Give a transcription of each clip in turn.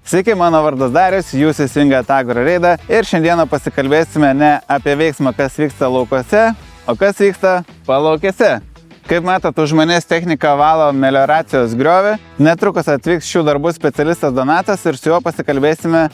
Sveiki, mano vardas Darius, jūs įsijungėte Agroreidą ir šiandieną pasikalbėsime ne apie veiksmą, kas vyksta laukuose, o kas vyksta palaukėse. Kaip matot, už manęs technika valo melioracijos griovį. Netrukus atvyks šių darbų specialistas Donatas ir su juo pasikalbėsime,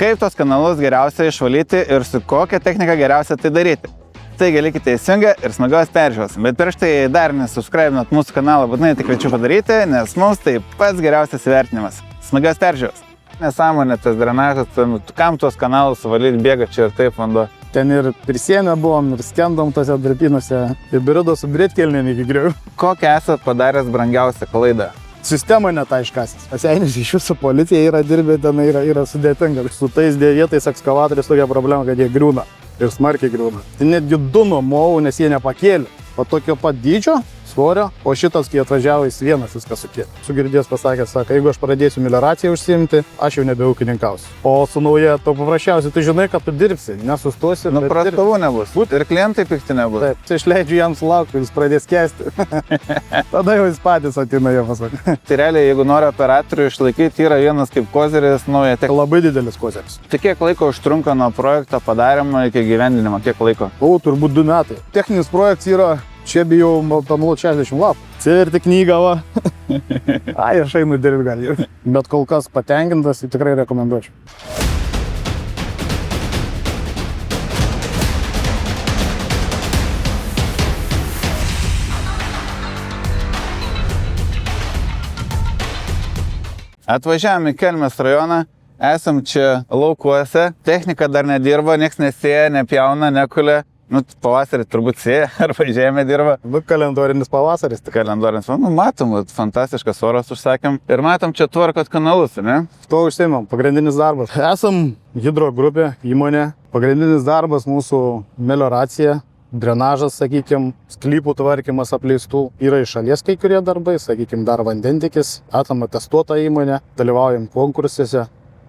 kaip tos kanalus geriausia išvalyti ir su kokia technika geriausia tai daryti. Taigi likite įsijungę ir smagios peržiūros. Bet prieš tai dar nesuscribinat mūsų kanalą, būtinai tik kviečiu padaryti, nes mums tai pats geriausias įvertinimas. Smagios peržiūros. Nesąmonė tas drenažas, kam tuos kanalus valyti, bėga čia ir taip vanduo. Ten ir prisienę buvom, ir skendom tose drapinose, ir birido su britkelnėm iki griovių. Kokią esat padaręs brangiausią klaidą? Sistema net aiškasis. Asenius iš jūsų policija yra dirbę, ten yra sudėtinga. Su tais dėvėtais ekskavatoriais tokia problema, kad jie griūna. Ir smarkiai griūna. Tai netgi du nuomau, nes jie nepakėlė. O tokio pat dydžio, svorio, o šitas, kai atvažiavo, jis vienas viską sukėlė. Sugirdės pasakė, sako, jeigu aš pradėsiu melioraciją užsiimti, aš jau nebeūkininkausiu. O su nauja, to paprasčiausiai, tu žinai, kad tu dirbsi, nesustosi. Nu, prastovų nebus. Ir klientai pikti nebus. Taip, tai išleidžiu jam sulaukti, jis pradės kesti. Tada jau jis patys ateina, jo pasakė. Tai realiai, jeigu nori operatorių išlaikyti, yra vienas kaip kozeris, nauja technika. Labai didelis kozeris. Tai kiek laiko užtrunka nuo projekto padarimo iki gyvendinimo, kiek laiko? O, turbūt 2 metai. Techninis projektas yra, čia bijau pamalut 60 lapų. Atsiverti knygą, va. Ai, aš einu dirbti gali. Bet kol kas patenkintas, tai tikrai rekomenduočiau. Atvažiavome į Kelmės rajoną, esam čia laukuose, technika dar nedirba, nieks nesėja, nepjauna, nekulė. Nu, pavasarį turbūt sėja, arba žemė dirba. Nu, kalendorinis pavasaris. Kalendorinis, nu, matom, fantastiškas oras užsakėm. Ir matom, čia tvarkot kanalus, ne? Tuo užsiimam, pagrindinis darbas. Esam hidro grupė, įmonė. Pagrindinis darbas mūsų melioracija, drenažas, sakykime, sklypų tvarkymas apleistų. Yra iš šalies kai kurie darbai, sakykime, dar vandentikis. Esame testuota įmonė, dalyvaujam konkursuose.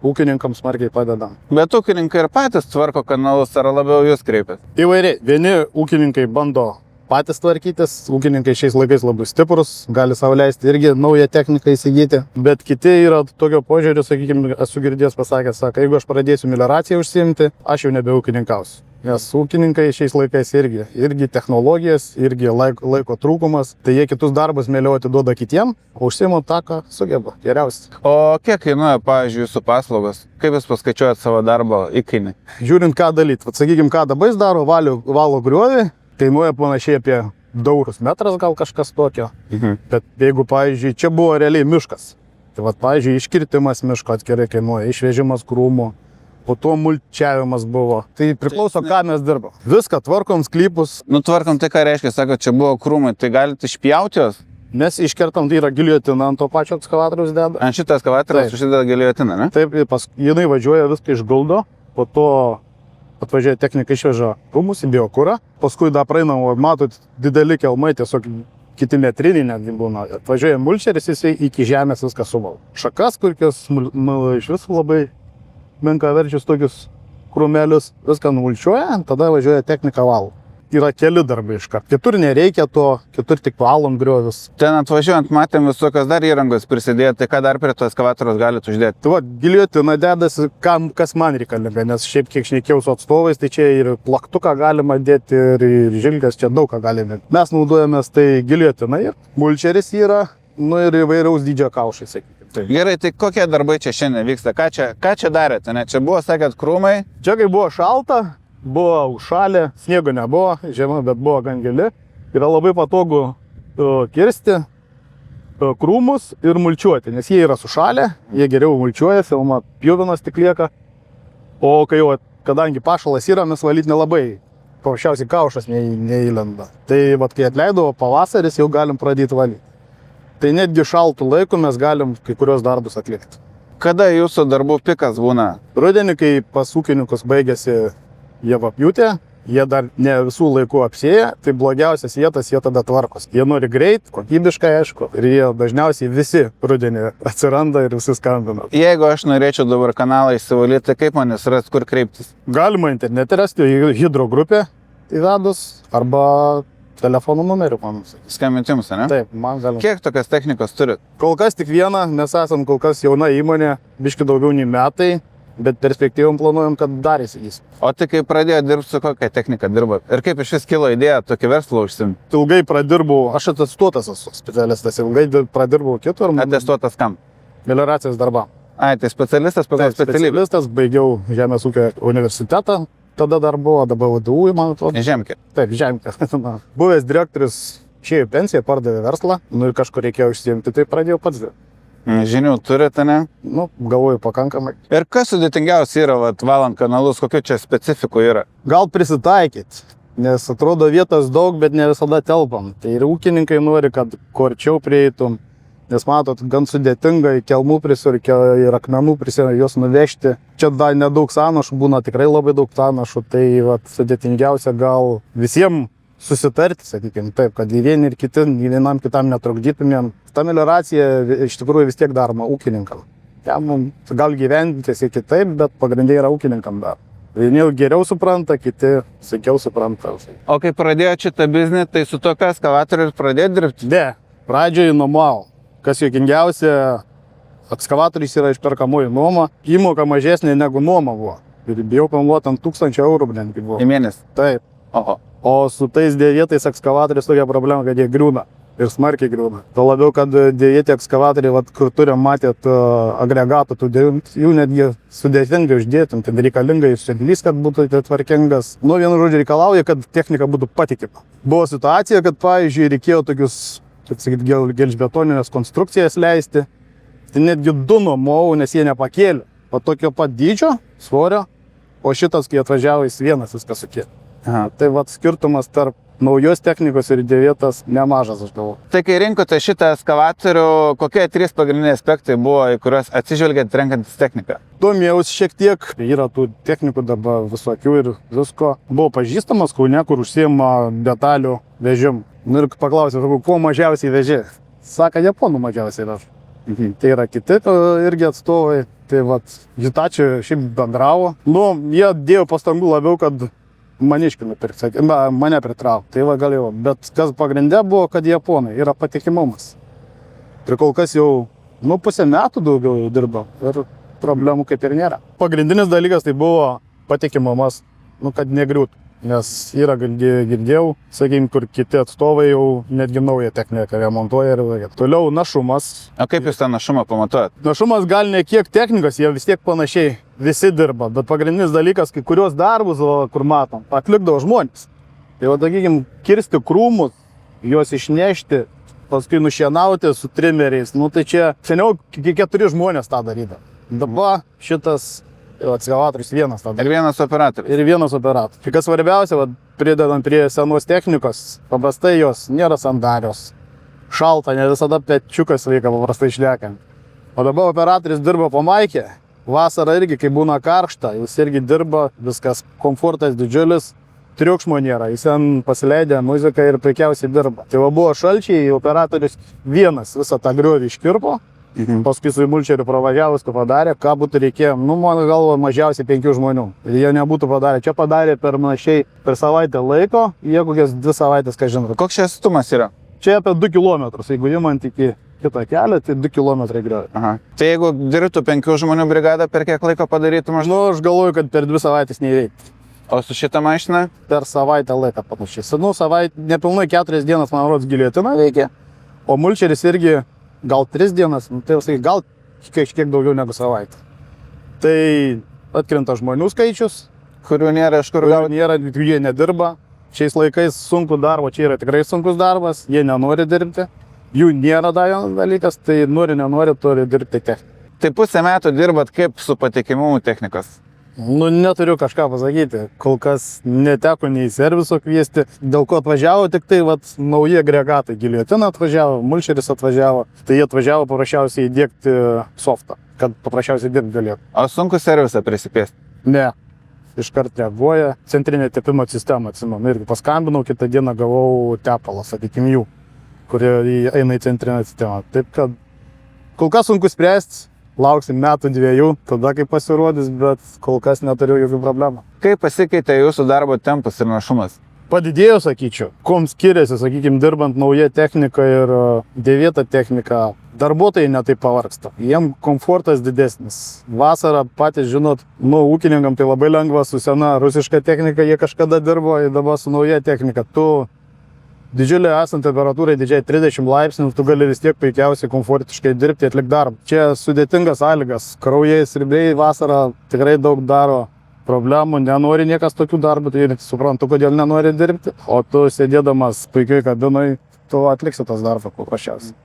Ūkininkams smarkiai padedam. Bet ūkininkai ir patys tvarko kanalus, ar labiau jūs kreipiat? Įvairiai. Vieni ūkininkai bando patys tvarkytis, ūkininkai šiais laikais labai stiprus, gali sau leisti irgi naują techniką įsigyti. Bet kiti yra tokio požiūrio, sakykime, esu girdėjęs pasakęs, sako, jeigu aš pradėsiu melioraciją užsiimti, aš jau nebeūkininkausiu. Nes ūkininkai šiais laikais irgi technologijas, irgi laiko trūkumas, tai jie kitus darbus mieliau atiduoda kitiem, o užsiima tą, ką sugeba geriausiai. O kiek kainuoja, pavyzdžiui, jūsų paslaugos? Kaip jūs paskaičiuojat savo darbo įkainį? Žiūrint, ką daryti. Sakykime, ką dabar daro, valo griovį, kainuoja panašiai apie 2 eurus metras, gal kažkas tokio. Bet jeigu, pavyzdžiui, čia buvo realiai miškas, tai pavyzdžiui, iškirtimas miško atskirai kainuoja, išvežimas krūmų. Po to mulčiavimas buvo. Tai priklauso, ką mes dirbam. Viską tvarkom, sklypus. Nu, tvarkom tai, ką reiškia, sako, čia buvo krūmai, tai galite išpjauti jos? Mes iškertam, tai yra giliotina ant to pačio ekskavatoriaus deda. Ant šitą ekskavatoriaus užsideda giliotina, ne? Taip, jinai važiuoja, viską išguldo, po to atvažiuoja technika, išveža krūmus į biokurą, paskui dar praeinam, matot, dideli kelmai, tiesiog kiti metriniai netgi būna. Atvažiuoja mulčeris, jisai iki žemės viską suval. Šakas, kurkios iš visų labai menkaverčius tokius krūmelius, viską numulčiuoja, tada važiuoja technika valo. Yra keli darbai iškart. Kitur nereikia to, kitur tik valom griovius. Ten atvažiuojant matėm visokios dar įrangos prisidėti, tai ką dar prie to ekskavatoriaus galite uždėti? Tai giliotina dedasi, kas man reikalinga, nes šiaip kiek šnekėjau su atstovais, tai čia ir plaktuką galima dėti, ir žilgas, čia daug ką galime. Mes naudojamės tai giliotina ir mulčeris yra, nu ir įvairaus dydžio kaušai, sakykime. Gerai, tai kokie darbai čia šiandien vyksta? Ką čia darėte? Ne? Čia buvo, sakėt, krūmai? Čia kai buvo šalta, buvo užšalę, sniego nebuvo, žiema, bet buvo gan gili. Yra labai patogu kirsti krūmus ir mulčiuoti, nes jie yra sušalę, jie geriau mulčiuojasi, pjuvenos tik lieka. O kai jau, kadangi pašalas yra, mes valyti nelabai, paprasčiausiai kaušas neįlenda. Tai kai atleido pavasaris, jau galim pradėti valyti. Tai netgi šaltų laikų mes galim kai kurios darbus atlikti. Kada jūsų darbų pikas būna? Rudenį, kai pas ūkininkus baigėsi javapjūtė, jie dar ne visų laikų apsėja, tai blogiausias vietas jie tada tvarkos. Jie nori greit, kokybiškai, aišku, ir jie dažniausiai visi rudenį atsiranda ir visi skambina. Jeigu aš norėčiau dabar kanalą įsivalyti, tai kaip man surast, kur kreiptis? Galima internete rasti hidro grupę įvedus, arba telefono numeriu, man. Skambinti jums, ne? Taip, man galima. Kiek tokios technikos turit? Kol kas tik vieną, mes esam kol kas jauna įmonė, biški daugiau nei metai, bet perspektyvom planuojam, kad dar įsigys. O tai kai pradėjo dirbti, su kokia technika dirba? Ir kaip iš vis kilo idėja tokį verslą užsimti? Ilgai pradirbau, aš atestuotas esu specialistas, ilgai pradirbau kitur. Atestuotas kam? Melioracijos darbam. Ai, tai specialistas pagal specialybę. Specialistas, baigiau Žemės ūkio universitetą, tada dar buvo, dabar VDU, man atrodo. Žemkė. Taip, Žemkė. Buvęs direktorius išėjo į pensiją, pardavė verslą, nu ir kažkur reikėjo užsiimti, tai pradėjau pats dirbti. Žinių turite, ne? Nu, galvoju pakankamai. Ir kas sudėtingiausia yra, valant kanalus, kokiu čia specifiku yra? Gal prisitaikyti, nes atrodo vietos daug, bet ne visada telpam. Tai ir ūkininkai nori, kad kuo arčiau prieitum, nes matot, gan sudėtinga į kelmų prisirkia ir akmenų prisirkia juos nuvežti. Čia dar nedaug sąnašų, būna tikrai labai daug sąnašų, tai sudėtingiausia gal visiems susitarti, sakykime, taip, kad vieni ir kiti, vienam kitam netrukdytumėm. Ta melioracija iš tikrųjų vis tiek daroma ūkininkam. Ten mums gal gyventi tiesiog kitaip, bet pagrindė yra ūkininkam dar. Vieni geriau supranta, kiti sunkiau supranta. O kai pradėjo šitą biznį, tai su tokiu ekskavatoriu pradėjo dirbti? Ne, pradžioje nuomau. Kas juokingiausia, ekskavatorius yra išperkamoji nuoma, įmoka mažesnė negu nuoma buvo. Ir bijau pamuoti ant 1000 eurų netgi buvo. Į mėnesį? Taip. Oho. O su tais dėvėtais ekskavatoriais tokia problema, kad jie griūna. Ir smarkiai griūna. Tuo labiau, kad dėvėti ekskavatoriai, kur turim matėt agregatų, jų netgi sudėtingai uždėtum, tai reikalinga išsėdlys, kad būtų tvarkingas. Nu, vienu žodžiu, reikalauja, kad technika būtų patikima. Buvo situacija, kad, pavyzdžiui, reikėjo tokius, kaip sakyti, gelžbetoninės konstrukcijas leisti. Tai netgi 2 nuomau, nes jie nepakėlė. O tokio pat dydžio, svorio, o šitas, kai atvažiavo, jis vienas viską sukėlė. Tai vat skirtumas tarp naujos technikos ir dėvėtas nemažas, aš galvoju. Tai kai rinkote šitą ekskavatorių, kokie 3 pagrindiniai aspektai buvo, į kuriuos atsižvelgiant renkantis techniką? Domėjausi šiek tiek, yra tų technikų dabar visokių ir visko. Buvo pažįstamas Kaune, kur užsiima detalių vežimu. Nu ir paklausė, kuo mažiausiai veži. Saka, japonų mažiausiai vežu. Tai yra kiti irgi atstovai. Tai vat, Hitachi šiaip bendravo. Nu, jie dėjo pastangų labiau, kad maniškį nupirkti, mane pritraukti. Tai va galėjau. Bet kas pagrindė buvo, kad japonai yra patikimumas. Ir kol kas jau, nu, pusę metų daugiau jau dirba. Ir problemų kaip ir nėra. Pagrindinis dalykas tai buvo patikimumas, nu, kad negriūtų. Nes yra, girdėjau, sakykime, kur kiti atstovai jau netgi naują techniką remontuoja ir toliau našumas. O kaip jūs tą našumą pamatuojat? Našumas gal ne kiek technikos, jie vis tiek panašiai visi dirba, bet pagrindinis dalykas, kai kurios darbus, kur matom, atlikdavo žmonės. Tai va, sakykime, kirsti krūmus, juos išnešti, paskui nušienauti su trimeriais, nu tai čia seniau 4 žmonės tą darydavo. Dabar šitas ekskavatorius vienas tada. Ir vienas operatorius. Ir vienas operatorius. Tai kas svarbiausia, va, pridedant prie senos technikos, paprastai jos nėra sandarios. Šalta, ne visada pečiukas veikia paprastai išliekant. O dabar operatorius dirba po maikę. Vasarą irgi, kai būna karšta, jis irgi dirba, viskas komfortas didžiulis, triukšmo nėra. Jis ten pasileidė muziką ir puikiausiai dirba. Tai va buvo šalčiai, operatorius vienas visą tą griovį iškirpo. Paskui su mulčeriu pravažiavus, ką padarė, ką būtų reikėjo, nu, mano galva, mažiausiai 5 žmonių. Ir jie nebūtų padarę. Čia padarė per savaitę laiko, jie kokias 2 savaitės, ką žinau. Koks čia atstumas yra? Čia apie 2 km, jeigu imant iki kitą kelią, tai 2 km griovį. Tai jeigu dirbtų 5 žmonių brigadą, per kiek laiko padarytų maždaug? Nu, aš galvoju, kad per 2 savaitės neįveikti. O su šitą mašiną? Per savaitę laiką panašiai. Nu, nepilnai 4 dienas, man rodos, giliotina veikia. O mulčeris irgi gal 3 dienas, nu, tai sakai, gal kažkiek daugiau negu savaitę. Tai atkrenta žmonių skaičius, kurių nėra iš kur gauti. Nėra, jie nedirba. Šiais laikais sunku darbo, čia yra tikrai sunkus darbas, jie nenori dirbti. Jų nėra dar vienas dalykas, tai nenori, turi dirbti techniką. Tai pusę metų dirbat kaip su patikimumu technikos? Nu, neturiu kažką pasakyti. Kol kas neteko nei serviso kviesti. Dėl ko atvažiavo, tik tai nauji agregatai. Giliotina atvažiavo, mulčeris atvažiavo. Tai jie atvažiavo paprasčiausiai įdiegti softą, kad paprasčiausiai dirbti galėtų. O sunku servisą prisikviesti? Ne. Iškart reaguoja. Centrinė tepimo sistema, atsimenu. Irgi paskambinau, kitą dieną gavau tepalą, sakykim, jų, kurie eina į centrinę sistemą. Taip kad kol kas sunku spręsti. Lauksim metų 2, tada kai pasirodys, bet kol kas neturiu jokių problemų. Kaip pasikeitė jūsų darbo tempas ir našumas? padidėjo, sakyčiau. Kuom skiriasi, sakykime, dirbant nauja technika ir dėvėta technika, darbuotojai netaip pavargsta. Jiem komfortas didesnis. Vasarą patys žinot, ūkininkam tai labai lengva su sena rusiška technika, jie kažkada dirbo, ir dabar su nauja technika. Tu didžiulė esant temperatūrai, didžiai 30 laipsnių, tu gali vis tiek puikiausiai komfortiškai dirbti, atlikti darbą. Čia sudėtingas sąlygas. Kraujai, sribliai vasarą tikrai daug daro problemų, nenori niekas tokių darbų, tai ir suprantu, kodėl nenori dirbti. O tu sėdėdamas puikiai kabinai, tu atliksi tas darbą paprasčiausiai.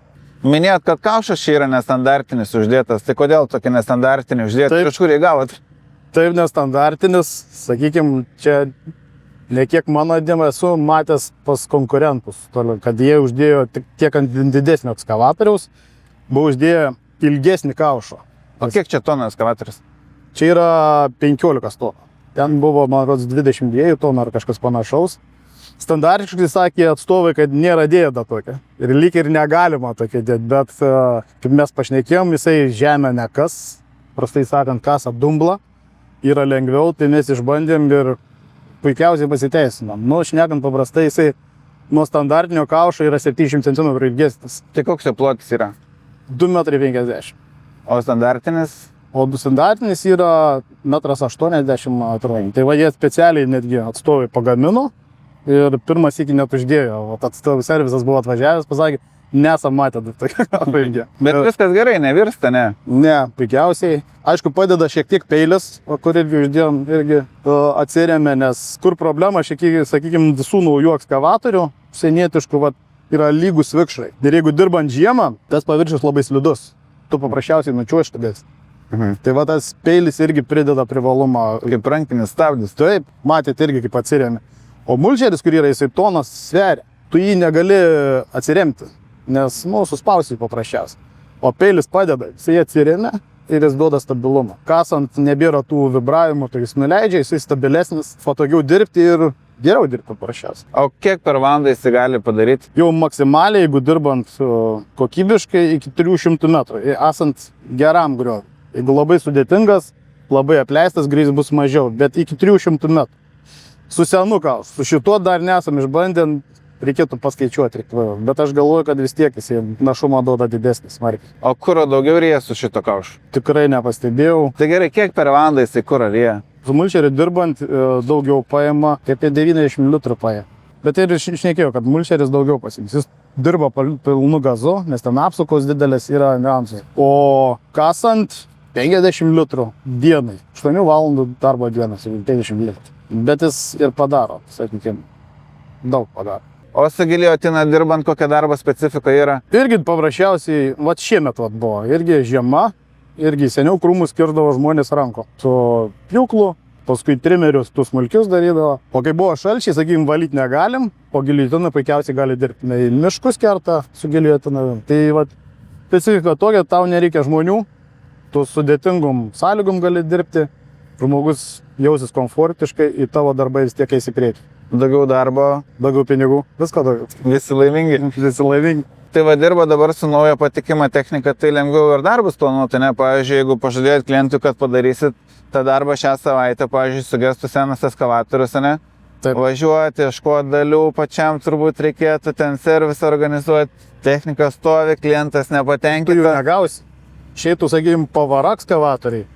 Minėjot, kad kaušas čia yra nestandartinis uždėtas, tai kodėl tokį nestandartinį uždėtas? Kažkur įgavot? Taip, nestandartinis, sakykime, čia ne kiek mano dėmą esu matęs pas konkurentus, kad jie uždėjo tiek ant didesnio ekskavatoriaus, buvo uždėję ilgesnį kaušą. O kiek čia tonų ekskavatorius? Čia yra 15 tonų. Ten buvo, man rodos, 22 tonų ar kažkas panašaus. Standartiškai sakė atstovai, kad nėra dėję da tokia. Ir lyg ir negalima tokia dėti, bet kaip mes pašnekėjom, jisai žemę nekas, prastai sakant, kasa dumblą, yra lengviau, tai mes išbandėm ir puikiausiai pasiteisinom. Šnekant paprastai, jisai nuo standartinio kaušo yra 700 cm ilgesnis. Tai koks jo plotis yra? 2,50 m. O standartinis? O standartinis yra 1,80 m. Tai va jie specialiai netgi atstovai pagamino ir pirmas iki net uždėjo. Atstovų servisas buvo atvažiavęs, pasakė, nesam matę tokią baigę. Bet viskas gerai, nevirsta, ne? Ne, puikiausiai. Aišku, padeda šiek tiek peilis, kur irgi uždėjom, irgi atsirėmė, nes kur problema, sakykime, visų naujų ekskavatorių, senietiškų, yra lygus vikšrai. Ir jeigu dirbant žiemą, tas paviršius labai slidus. Tu paprasčiausiai nučiuošti galėsi. Tai tas peilis irgi prideda privalumą. Kaip rankinis stabdis. Taip, matėte irgi kaip atsirėmė. O mulčeris, kur yra, jisai tonas sveria. Tu jį negali atsiremti, nes, suspausi paprasčiausiai. O peilis padeda, jisai atsirėmė ir jis duoda stabilumą. Kasant nebėra tų vibravimų, tai jis nuleidžia, jisai stabilesnis, patogiau dirbti ir geriau dirbti paprasčiausiai. O kiek per valandą jisai gali padaryti? Jau maksimaliai, jeigu dirbant kokybiškai, iki 300 metrų, esant geram grioviui. Jeigu labai sudėtingas, labai apleistas, greitis bus mažiau, bet iki 300 metrų. Su senu kaušu, su šituo dar nesam išbandę, reikėtų paskaičiuoti, bet aš galvoju, kad vis tiek jis našumą duoda didesnis smarkiai. O kuro daugiau ryja su šito kaušu? Tikrai nepastebėjau. Tai gerai, kiek per valandą jisai kuro ryja? Su mulčeriu dirbant daugiau paima, apie 90 litrų paima. Bet ir šnekėjau, kad mulčeris daugiau pasims. Jis dirba pilnu gazu, nes ten apsukos didelės yra niuansai. O kasant 50 litrų dienai, 8 valandų darbo dienas, 50 litrų. Bet jis ir padaro, sakykime, daug padaro. O su giliotina dirbant, kokia darbo specifika yra? Irgi paprasčiausiai, šiemet buvo, irgi žiema, irgi seniau krūmus kirdavo žmonės ranko. Su pjūklu, paskui trimerius, tų smulkius darydavo. O kai buvo šalčiai, sakykime, valyti negalim, o giliotina puikiausiai gali dirbti. Miškus kerta su giliotina. Tai specifika tokia, tau nereikia žmonių, tu sudėtingom sąlygom gali dirbti, žmogus jausis komfortiškai, į tavo darbą vis tiek eis į priekį. Daugiau darbo, daugiau pinigų, visko daugiau. Visi laimingi. Visi laimingi. Tai dirba dabar su nauja patikima technika, tai lengviau ir darbus planuoti, ne? Pavyzdžiui, jeigu pažadėjot klientui, kad padarysit tą darbą šią savaitę, pavyzdžiui, sugestų senas ekskavatorius, ne? Taip. Važiuoti, ieškoti dalių, pačiam turbūt reikėtų ten servisą organizuoti, technika stovi, klientas nepatenkintas. Tu jų negausi. Šiaip tu, sakykime, pavara ekskavatoriai,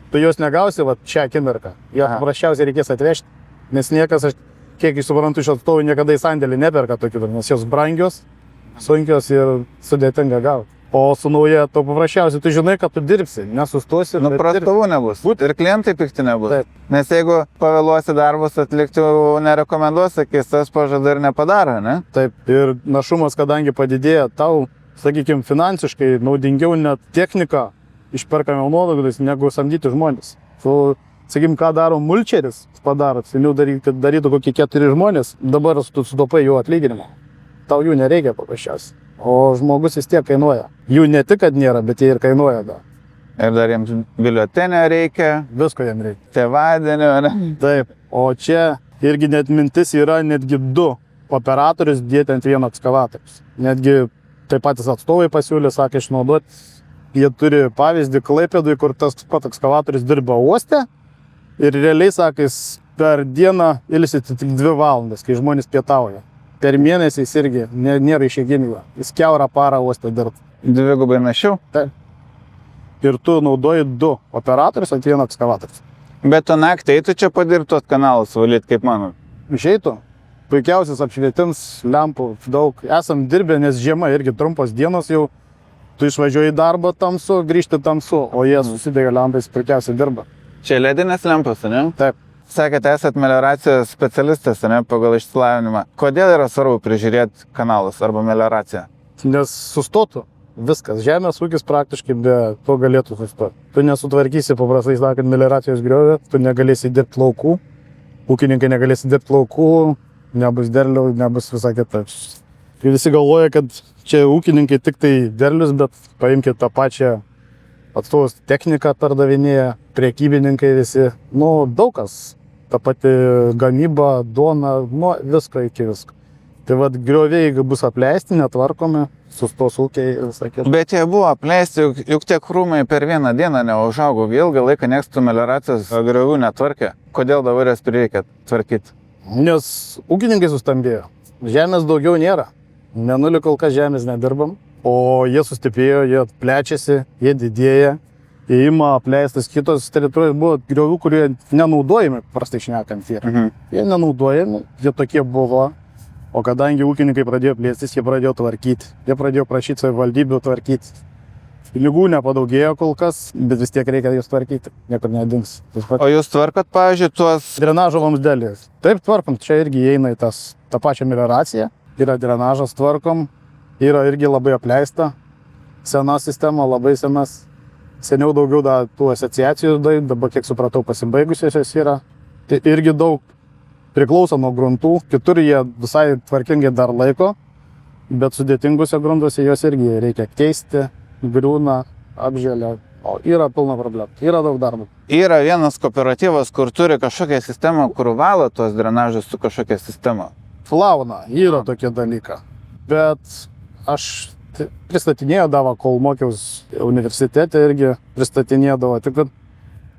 tu jos negausi šią akimirką. Jie paprasčiausiai reikės atvežti, nes niekas, kiek aš suprantu, iš atstovų niekada į sandėlį neperka tokių, nes jos brangios, sunkios ir sudėtinga gauti. O su nauja, tu paprasčiausiai, tu žinai, kad tu dirbsi, nesustosi. Prastovų nebus. Ir klientai pikti nebus. Taip. Nes jeigu pavėluosi darbus atlikti, nerekomenduosi, sakys, tas pažada ir nepadaro, ne? Taip. Ir našumas, kadangi padidėja, tau, sakykime, finansiškai naudingiau net technika išperkame nuolaidomis, negu samdyti žmonės. Sakykime, ką daro mulčeris, padaro, seniau darytų kokie 4 žmonės, dabar sutaupai jų atlyginimą. Tau jų nereikia paprasčiausiai. O žmogus vis tiek kainuoja. Jų ne tik, kad nėra, bet jie ir kainuoja dar. Ir dar jiems biuletenio reikia. Visko jiems reikia. Tėvadienio, ne? Taip. O čia irgi net mintis yra netgi 2 operatorius dėti ant vieno ekskavatorius. Netgi taip patys atstovai pasiūlė, sakė, išnaudoti. Jie turi pavyzdį Klaipėdui, kur tas pat ekskavatorius dirba uoste. Ir realiai, sakys, per dieną ilsite tik 2 valandas, kai žmonės pietauja. Per mėnesį jis irgi nėra išeiginio. Jis kiaurą parą uoste dirbti. Dvigubai našiau. Taip. Ir tu naudoji 2 operatorius ant 1 ekskavatorius. Bet tu naktį eitų čia padirbti tuos kanalus valyti, kaip mano. Išeitų. Puikiausias apšvietims, lempų daug. Esam dirbę, nes žiema irgi trumpos dienos jau. Tu išvažiuoji į darbą tamsu, grįžti tamsu, o jie susidega lempais, puikiausiai dirba. Čia ledinės lempos, ne? Taip. Sakėte, esat melioracijos specialistas, ne, pagal išsilavinimą. Kodėl yra svarbu prižiūrėti kanalus arba melioraciją? Nes sustotų viskas. Žemės ūkis praktiškai be to galėtų sustoti. Tu nesutvarkysi, paprastai sakant, melioracijos griovį, tu negalėsi dirbti laukų, ūkininkai negalėsi dirbti laukų, nebus derlių, nebus visą kitą. Ir visi galvoja, kad čia ūkininkai tik tai derlius, bet paimkite tą pačią atstovus techniką pardavinėja, prekybininkai visi, daug kas. Ta pati gamyba, duona, visko iki visko. Tai vad grioviai, jeigu bus apleisti, netvarkomi, sustos ūkiai ir visą kitą. Bet jie buvo apleisti, juk tie krūmai per vieną dieną neužaugo, ilgą laiką niekas tų melioracijos griovių netvarkė. Kodėl dabar jas prireikia tvarkyti? Nes ūkininkai sustambėjo. Žemės daugiau nėra. Nenulį kol kas žemės nedirbam, o jie sustiprėjo, jie plečiasi, jie didėja. Jie ima apleistas, kitos teritorijos buvo griovių, kurie nenaudojami, prastai šnekant. Jie nenaudojami, jie tokie buvo. O kadangi ūkininkai pradėjo plėstis, jie pradėjo tvarkyti. Jie pradėjo prašyti savivaldybių tvarkyti. Pinigų nepadaugėjo kol kas, bet vis tiek reikia juos tvarkyti. Niekur nedings. O jūs tvarkot, pavyzdžiui, tuos... Drenažo vamzdeliais. Taip tvarkom, čia irgi įeina į tą pačią melioraciją. Yra drenažas tvarkom, yra irgi labai apleista. Sena sistema, labai senas. Seniau daugiau tų asociacijų, dabar kiek supratau pasibaigusios jos yra. Tai irgi daug priklauso nuo gruntų, kitur jie visai tvarkingai dar laiko, bet sudėtingose gruntuose jos irgi reikia keisti, griūna, apžėlia, o yra pilna problemų, yra daug darbo. Yra vienas kooperatyvas, kur turi kažkokią sistemą, kur valo tuos drenažus su kažkokia sistema. Plauna, yra tokie dalykai, bet aš pristatinėjau davą, kol mokiaus universitete irgi pristatinėdavo. Tik kad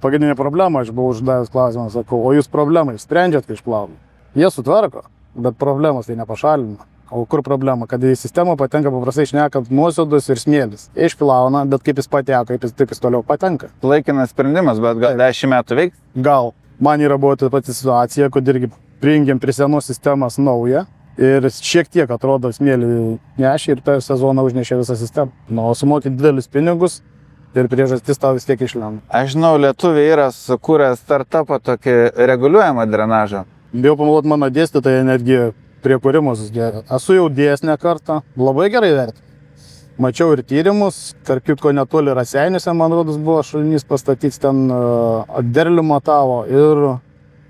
pagrindinė problema, aš buvau uždavęs klausimą, sakau, o jūs problemą sprendžiat, kai išplauna? Jie sutvarko, bet problemos tai nepašalina. O kur problema? Kad į sistemą patenka paprastai šnekant nuosėdus ir smėlis. Išplauna, bet kaip jis pateko, taip jis toliau patenka. Laikinas sprendimas, bet gal 10 metų veiks? Gal. Man yra buvo ta pati situacija, kad irgi prijungėm prie senos sistemas naują. Ir šiek tiek atrodo smėlį nešė ir tą sezoną užnešė visą sistemą. O sumokė didelius pinigus ir priežastis tau vis tiek išlenda. Aš žinau, lietuviai yra sukūrę startupą tokį reguliuojamą drenažą. Bijau pamalot mano dėstytoją netgi prie kūrimo susidėjo. Esu jau dėsnę kartą, labai gerai verti. Mačiau ir tyrimus, tarp kitko netoli Raseiniuose, man rodos, buvo šulinys pastatyts, ten derlių matavo ir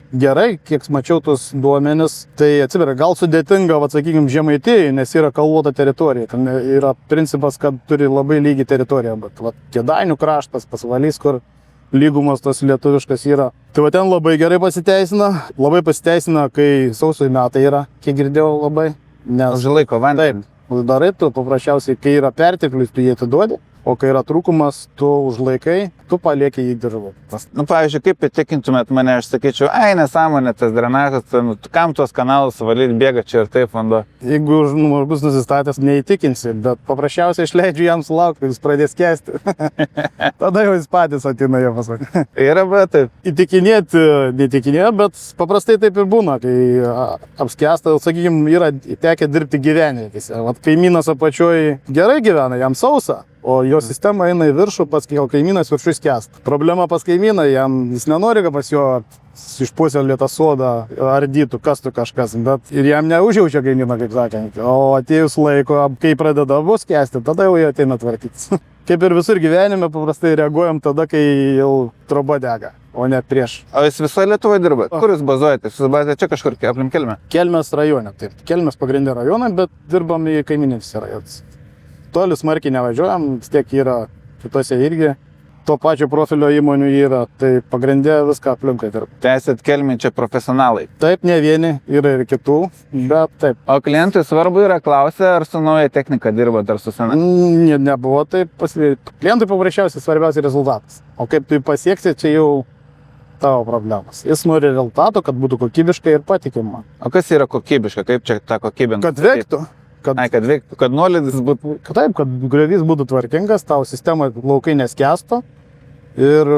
gerai, kiek mačiau tos duomenis, tai atsiveria, gal sudėtinga, sakykime, Žemaitijai, nes yra kalvota teritorija. Ten yra principas, kad turi labai lygi teritoriją, bet Kėdainių kraštas, Pasvalys, kur lygumas tos lietuviškas yra. Tai ten labai gerai pasiteisina, kai sausio metai yra, kiek girdėjau labai. Nes užlaiko vandenį. Taip, darai tu paprasčiausiai, kai yra perteklius, tu jį atiduodi. O kai yra trūkumas, tu užlaikai, tu palieki jį dirbą. Pavyzdžiui, kaip įtikintumėt mane, aš sakyčiau, nesąmonė tas drenažas, kam tuos kanalus valyti, bėga čia ir taip vanduo. Jeigu žmogus nusistatęs, neįtikinsi, bet paprasčiausiai išleidžiu jam sulaukti, kai jis pradės kesti. Tada jau jis patys ateina jo pasakyti. Yra, bet taip. Įtikinėti, neįtikinėti, bet paprastai taip ir būna, kai apskęsta, sakykime, yra tekę dirbti gyvenvietėse. Kaimynas apačioj gerai gyvena, jam sausa. O jo sistema eina į viršų, pats kaimynas viršui skęsta. Problema pas kaimyną, jis nenori, kad pas jo išpuoselėtą sodą ardytų, kastų kažkas, bet ir jam neužjaučia kaimyną, kaip sakant. O atėjus laiko, kai pradeda abu skęsti, tada jau jie ateina tvarkytis. Kaip ir visur gyvenime, paprastai reaguojam tada, kai jau troba dega, o ne prieš. O jūs visoje Lietuvoje dirbate? Kur jūs bazuojatės? Jūs bazėte čia kažkur aplink Kelmę? Kelmės rajone, taip. Kelmės pagrindė rajoną, bet dirbam į kaiminės rajonus. Toli smarkiai nevažiuojam, vis tiek yra kitose irgi. To pačio profilio įmonių yra, tai pagrindė viską aplinkai dirba. Tai esat Kelmė čia profesionalai? Taip, ne vieni, yra ir kitų, bet taip. O klientui svarbu yra klausę, ar su nauja technika dirbat, ar su sena? Nebuvo taip. Klientui paprasčiausiai svarbiausia rezultatas. O kaip tu pasieksi, čia jau tavo problemos. Jis nori rezultato, kad būtų kokybiškai ir patikima. O kas yra kokybiška? Kaip čia ta kokybė? Kad veiktų. Kad veiktų. Kad nuolydis būtų. Taip, kad griovys būtų tvarkingas, tavo sistema laukai neskęstų ir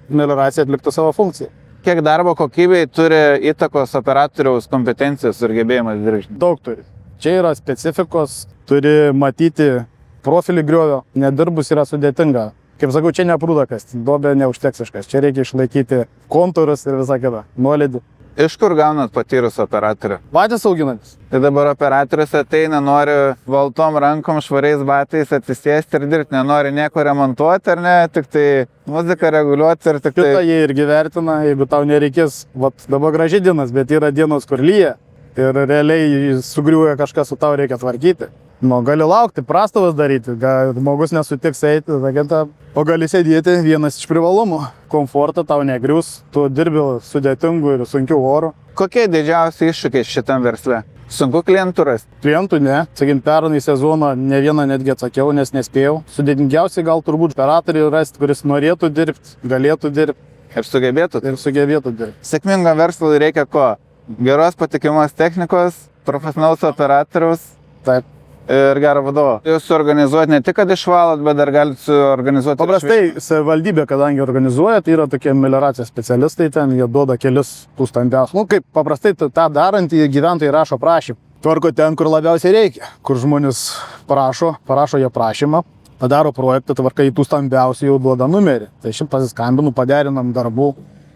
melioracija atliktų savo funkciją. Kiek darbo kokybei turi įtakos operatoriaus kompetencijos ir gebėjimas dirbti? Daug turi. Čia yra specifikos, turi matyti profilį griovio, nedirbus yra sudėtinga. Kaip sakau, čia neprūdakas, duobė neužteksiškas, čia reikia išlaikyti kontūrus ir visą kitą, nuolydį. Iš kur gaunat patyrus operatorių? Patys auginantis. Tai dabar operatorius ateina, nori valtom rankom, švariais batais atsisėsti ir dirbti, nenori nieko remontuoti, ar ne, tik tai muziką reguliuoti ir tik tai... Šitą jie irgi vertina, jeigu tau nereikės, dabar graži dienas, bet yra dienos, kur lyja ir realiai sugriuoja kažkas, su tau reikia tvarkyti. Nu, gali laukti, prastovas daryti, žmogus nesutiks eiti, o gali sėdėti, vienas iš privalumų. Komfortą tau negrius, tu dirbi sudėtingų ir sunkių orų. Kokie didžiausi iššūkiai šitam versle? Sunku klientų rasti? Klientų ne. Sakykim, pernai sezoną ne vieną netgi atsakiau, nes nespėjau. Sudėtingiausiai gal turbūt operatorių rasti, kuris norėtų dirbti, galėtų dirbti. Ir sugebėtų? Ir sugebėtų dirbti. Sėkmingam verslui reikia ko? Geros patikimos technikos, profesionalaus operatoriaus. Taip. Ir gerą vadovą. Jūs suorganizuojat ne tik, kad išvalot, bet dar galite suorganizuoti... Paprastai savivaldybė, kadangi organizuoja, tai yra tokie melioracijos specialistai ten, jie duoda kelis tų stambiausių. Nu, kaip paprastai tą darant, gyventojai rašo prašymą. Tvarko ten, kur labiausiai reikia, kur žmonės parašo jie prašymą, padaro projektą, tvarka į tų stambiausių jau duoda numerį. Tai šiaip pasiskambinu, paderinam darbų,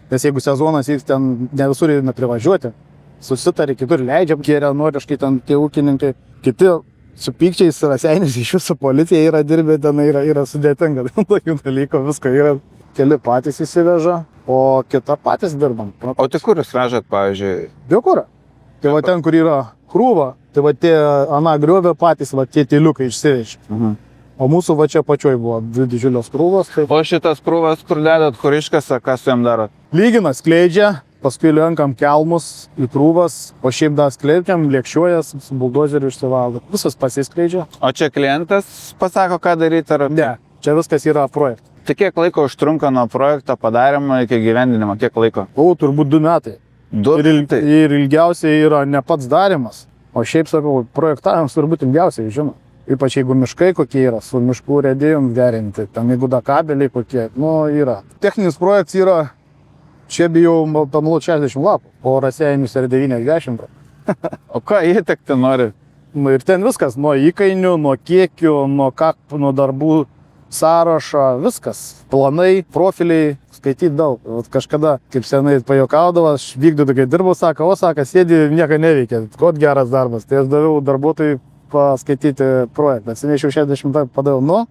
nes jeigu sezonas vyks ten ne visur eina privažiuoti, susitarė, kitur leidžia, geranoriškai ten tie ūkininkai, kiti su pykčiais Raseiniais iš jūsų policija yra dirbę, ten yra sudėtinga, tokių dalykų, visko yra, keli patys įsiveža, o kitą patys dirbam. O tai kur jūs vežat, pavyzdžiui? Biokurą. Tai va ten, kur yra krūva, tai va tie griovė patys, va tie tiliukai išsivežė. O mūsų va čia pačioj buvo dvi didžiulios krūvos. Tai... O šitas krūvas, kur dedat, kur iškasa, ką su jam darot? Lygina, skleidžia. Paskui lenkam kelmus į krūvas, o šiaip dar skleidžiam, lėkščiuojas, su buldozeriu išsivalo. Visas pasiskleidžia. O čia klientas pasako, ką daryti ar... Ne, čia viskas yra projektas. Tai kiek laiko užtrunka nuo projekto padarimo iki gyvendinimo, kiek laiko? O, turbūt 2 metai. 2 metai? Ir ilgiausiai yra ne pats darimas, o šiaip sakau, projektavimas turbūt ilgiausiai, žinoma. Ypač jeigu miškai kokie yra, su miškų urėdijom derinti, ten jeigu da kabeliai kokie, nu yra. Techninis projektas yra... Čia bijau pamalut 60 lapų, o Raseinius yra 90. O ką įtekti nori? Nu ir ten viskas, nuo įkainių, nuo kiekių, nuo darbų sąrašo, viskas. Planai, profiliai, skaityti daug. Vat kažkada, kaip senai pajuokaudavo, aš vykdau, kai dirbau, sako, sėdi, nieko neveikia, kot geras darbas. Tai aš daviau darbuotojui paskaityti projektą. Atsinešiau 60 padaviau, nu,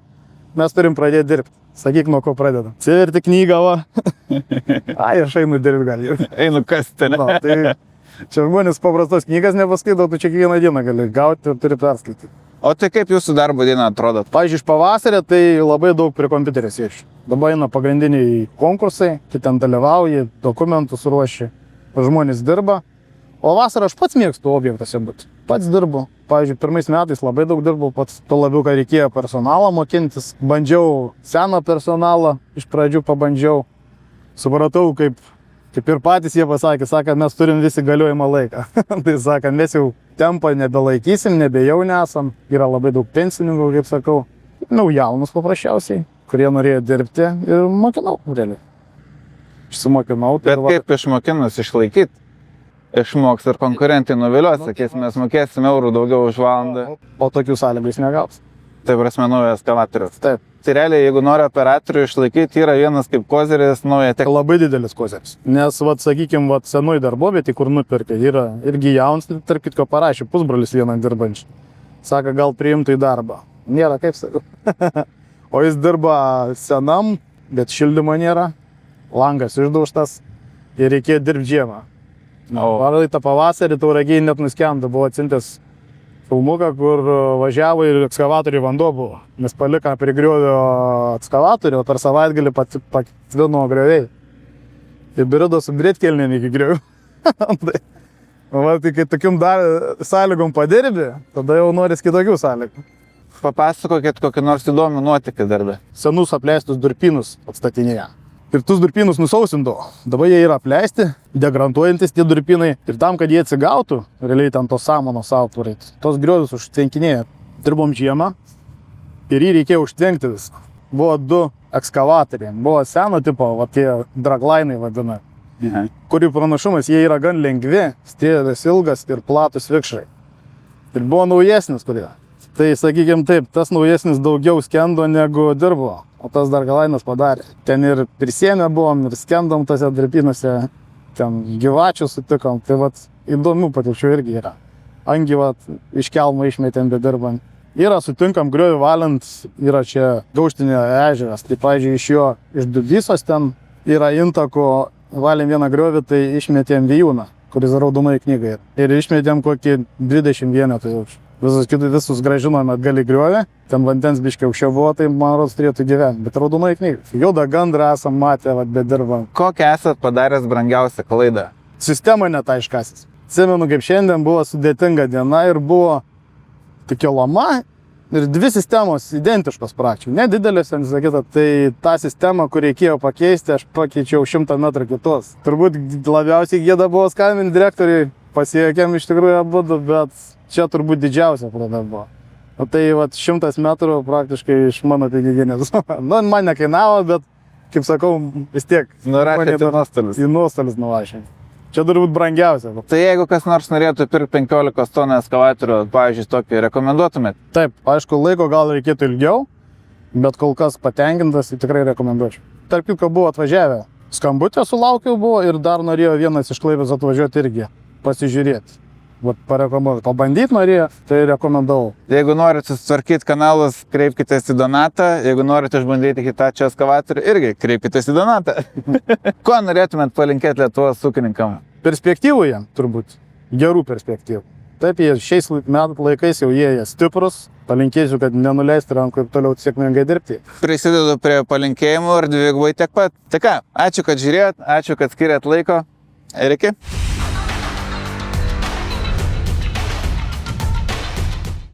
mes turim pradėti dirbti. Sakyk, nuo ko pradedam. Atsiverti knygą, va. Ai, aš einu dirbti gali. Einu kasti, ne? Na, tai čia žmonės paprastos knygas nepaskaito, tu čia kiekvieną dieną gali gauti ir turi perskaityti. O tai kaip jūsų darbo diena atrodo? Pavyzdžiui, iš pavasario tai labai daug prie kompiuterio sėdžiu. Dabar eina pagrindiniai konkursai, tu ten dalyvauji, dokumentus ruoši, žmonės dirba. O vasarą aš pats mėgstu objektuose būti. Pats dirbu. Pavyzdžiui, pirmais metais labai daug dirbau, pats to labiau, kad reikėjo personalą mokintis. Bandžiau seną personalą, iš pradžių pabandžiau. Supratau, kaip ir patys jie sakė, mes turim visi galiojimą laiką. Tai sakė, mes jau tempą nebelaikysim, nebejau nesam. Yra labai daug pensininkų, kaip sakau. Nu, jaunus paprasčiausiai, kurie norėjo dirbti ir mokinau, realiai. Išsimokinau. Bet kaip išmokinus išlaikyti? Išmoks ir konkurentai nuvilios, sakys, mes mokėsim eurų daugiau už valandą. O tokių sąlygų jis negaus. Tai prasme naujas eskalatorius. Taip. Tai realiai, jeigu nori operatorių išlaikyti, yra vienas kaip kozeris, nauja technika. Labai didelis kozeris. Nes, sakykim, senoj darbovietė, kur nupirkė, yra irgi jaunas, tarp kitko parašė, pusbrolis vieną dirbančią. Sako, gal priimtų į darbą. Nėra, kaip sakau. O jis dirba senam, bet šildymo nėra, langas išdaužtas ir reikėjo dirbti žiemą. Praeitą pavasarį Tauragėj net nuskendo, buvo atsintęs filmuką, kur važiavo ir ekskavatoriui vanduo buvo. Nes palika prie griovio ekskavatorių, o per savaitgalį patvino grioviai. Ir birido su britkelnėm iki griovių. Tai kai tokium sąlygom padirbi, tada jau noris kitokių sąlygų. Papasakokit kokį nors įdomų nuotykį darbę. Senus apleistus durpynus atstatinėje. ir tus durpynus nusausindavo. Dabar jie yra apleisti, degraduojantis tie durpynai. Ir tam, kad jie atsigautų, realiai ten tos samanos autoriai, tos griovius užtvenkinėja. Dirbom žiemą ir jį reikėjo užtvenkti visą. Buvo 2 ekskavatoriai. Buvo seno tipo, va tie draglainai vadina. Kurių pranašumas, jie yra gan lengvi, strėlės ilgas ir platus vikšrai. Ir buvo naujesnis kurie. Tai sakykim taip, tas naujesnis daugiau skendo negu dirbo, o tas draglainus padarė. Ten ir prisienę buvom, ir skendom tose durpynuose, ten gyvačių sutikom. Tai vat įdomių patirčių irgi yra. Angį vat iš kelmo išmetėm bedirbant. Yra sutinkam griovį valant, yra čia Gauštinio ežeras. Tai pavyzdžiui iš Dubysos ten yra intako, valėm vieną griovį, tai išmetėm Vijūną, kuris raudonai knygai. Ir išmetėm kokį 20 vienetų jaučiu. Visus gražinom atgal į griovį, ten vandens biškiai aukščiau buvo, tai man rodos turėtų gyventi. Bet raudonai knygai. Juodą gandrą esam matę, vat bedirbam. Kokią esat padaręs brangiausią klaidą? Sistema netaiškasis. Atsimenu, kaip šiandien buvo sudėtinga diena ir buvo tokia lama ir 2 sistemos identiškos prakčiai. Nedidelės, nesakyta, tai tą sistemą, kur reikėjo pakeisti, aš pakeičiau 100 metrų kitos. Turbūt labiausiai gėda buvo skambinti direktoriui, pasiekėm iš tikrųjų abudu, bet čia turbūt didžiausia klaida buvo. O tai vat 100 metrų praktiškai iš mano piniginės. Nu, man nekainavo, bet, kaip sakau, vis tiek. Nurašėte į nuostolius. Į nuostolius nurašėm. Čia turbūt brangiausia. Tai jeigu kas nors norėtų pirkti 15 tonų ekskavatorių, pavyzdžiui, tokį rekomenduotumėt? Taip, aišku, laiko gal reikėtų ilgiau, bet kol kas patenkintas, tai tikrai rekomenduočiau. Tarp kitko buvo atvažiavę. Skambutę sulaukiau buvo ir dar norėjo vienas iš Klaipėdos atvažiuoti irgi pasižiūrėti. Vat parekomenduoju, pabandyti norėjo, tai rekomendavau. Jeigu norite susitvarkyti kanalus, kreipkitės į Donatą. Jeigu norite išbandyti Hitachi ekskavatorių, irgi kreipkitės į Donatą. Ko norėtumėt palinkėti Lietuvos ūkininkam? Perspektyvų jiem, turbūt. Gerų perspektyvų. Taip, jie šiais metų laikais jau jie stiprus. Palinkėsiu, kad nenuleisti rankų ir toliau sėkmingai dirbti. Prisidedu prie palinkėjimų ir dvigubai tiek pat. Tai ką, ačiū, kad žiūrėjot, ačiū, kad skiriat laiko. Ir iki.